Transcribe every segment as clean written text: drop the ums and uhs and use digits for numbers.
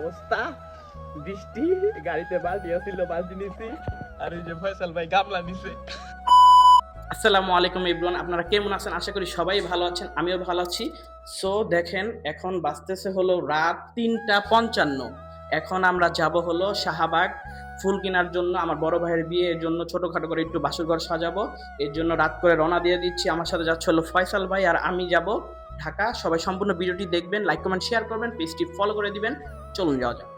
অবস্থা, বৃষ্টি, গাড়িতে বালতি ছিল, বালতি নিছি, আর ওই যে ফয়সাল ভাই গামলা নিছে। আসসালামু আলাইকুম এভরিওয়ান, আপনারা কেমন আছেন? আশা করি সবাই ভালো আছেন, আমিও ভালো আছি। সো দেখেন, এখন বাজতেছে হলো রাত 3:55। এখন আমরা যাব হলো শাহবাগ ফুল কেনার জন্য। আমার বড় ভাইয়ের বিয়ে, এর জন্য ছোটখাটো করে একটু বাসরঘর সাজাবো, এর জন্য রাত করে রওনা দিয়ে দিচ্ছি। আমার সাথে যাচ্ছে হলো ফয়সাল ভাই, আর আমি যাব ঢাকা। সবাই সম্পূর্ণ ভিডিওটি দেখবেন, লাইক কমেন্ট শেয়ার করবেন, পেজটি ফলো করে দিবেন। চলুন যাওয়া যাক।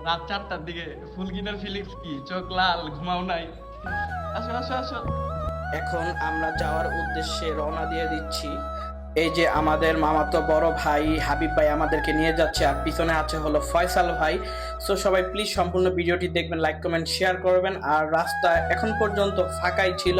রাত 4টার দিকে ফুল কিনার ফিলিংস কি? চোখ লাল, ঘুমাও নাই। আসো আসো আসো। এখন আমরা যাওয়ার উদ্দেশ্যে রওনা দিয়ে দিচ্ছি। এই যে আমাদের মামাতো বড় ভাই হাবিব ভাই আমাদেরকে নিয়ে যাচ্ছে, আর পিছনে আছে হলো ফয়সাল ভাই। সো সবাই প্লিজ সম্পূর্ণ ভিডিওটি দেখবেন, লাইক কমেন্ট শেয়ার করবেন। আর রাস্তা এখন পর্যন্ত ফাঁকাই ছিল,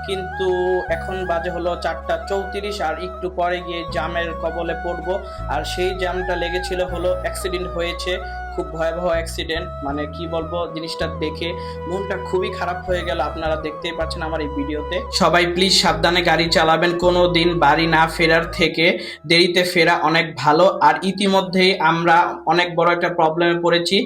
কিন্তু এখন বাজে হলো 4:34, আর একটু পরে গিয়ে জ্যামের কবলে পড়বো। আর সেই জ্যামটা লেগেছিল হলো, অ্যাক্সিডেন্ট হয়েছে, খুব ভয়াবহ অ্যাক্সিডেন্ট। মানে কি বলবো, জিনিসটা দেখে মনটা খুবই খারাপ হয়ে গেল। আপনারা দেখতেই পাচ্ছেন আমার এই ভিডিওতে। সবাই প্লিজ সাবধানে গাড়ি চালাবেন। কোনো দিন বাড়ি না ফেরার থেকে দেরিতে ফেরা অনেক ভালো। আর ইতিমধ্যেই আমরা অনেক বড় একটা প্রবলেমে পড়েছি।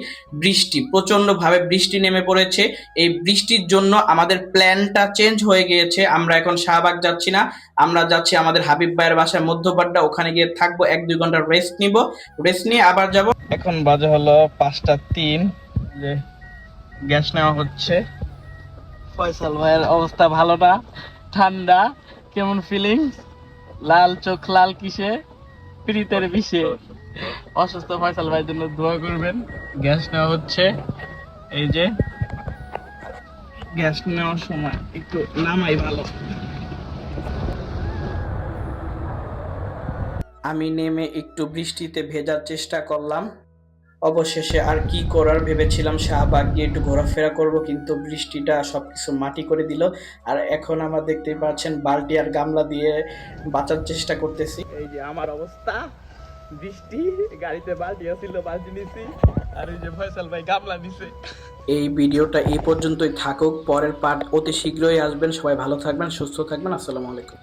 বৃষ্টি, প্রচন্ড ভাবে বৃষ্টি নেমে পড়েছে। এই বৃষ্টির জন্য আমাদের প্ল্যানটা চেঞ্জ হয়ে গিয়েছে। আমরা এখন শাহবাগ যাচ্ছি না, আমরা যাচ্ছি আমাদের হাবিব ভাইয়ের বাসায় মধ্যপাড়া। ওখানে গিয়ে থাকবো, 1-2 ঘন্টা রেস্ট নিব, রেস্ট নিয়ে আবার যাব। এখন বাজে হলো 5:03, যে গ্যাস নেওয়া হচ্ছে। ফয়সাল ভাইয়ের অবস্থা ভালো না, ঠান্ডা, কেমন ফিলিংস? লাল চোখ, লাল কিসে? প্রীতের বিষে। অসুস্থ ফয়সাল ভাইয়ের জন্য দোয়া করবেন। গ্যাস নেওয়া হচ্ছে, এই যে গ্যাস নেওয়ার সময় একটু নামাই ভালো। আমি নেমে একটু বৃষ্টিতে ভেজার চেষ্টা করলাম। অবশেষে আর কি করার, ভেবেছিলাম শাহবাগ গিয়ে একটু ঘোরাফেরা করব, কিন্তু বৃষ্টিটা সবকিছু মাটি করে দিল। আর এখন আমরা দেখতেই পাচ্ছেন বালতি আর গামলা দিয়ে বাঁচার চেষ্টা করতেছি। এই যে আমার অবস্থা, বৃষ্টি, গাড়িতে বালতি ছিল, বালতি নিছি, আর ওই যে ফয়সাল ভাই গামলা নিছে। এই ভিডিওটা এই পর্যন্তই থাকুক, পরের পার্ট অতি শীঘ্রই আসবেন। সবাই ভালো থাকবেন, সুস্থ থাকবেন। আসসালামু আলাইকুম।